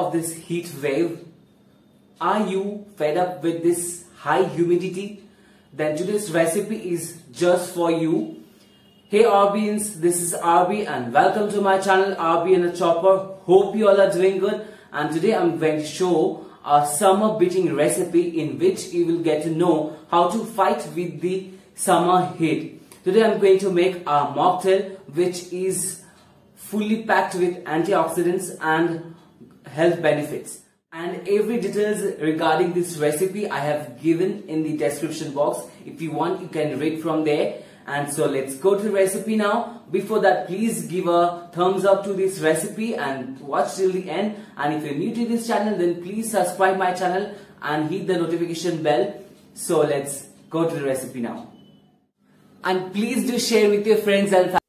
of this heat wave? Are you fed up with this high humidity? Then today's recipe is just for you. Hey RBians, this is RB and welcome to my channel RB and a Chopper. Hope you all are doing good, and today I'm going to show a summer beating recipe in which you will get to know how to fight with the summer heat. Today I'm going to make a mocktail which is fully packed with antioxidants and health benefits. And every details regarding this recipe I have given in the description box. If you want, you can read from there. And so let's go to the recipe now. Before that, please give a thumbs up to this recipe and watch till the end. And if you're new to this channel, then please subscribe my channel and hit the notification bell. So let's go to the recipe now. And please do share with your friends and family.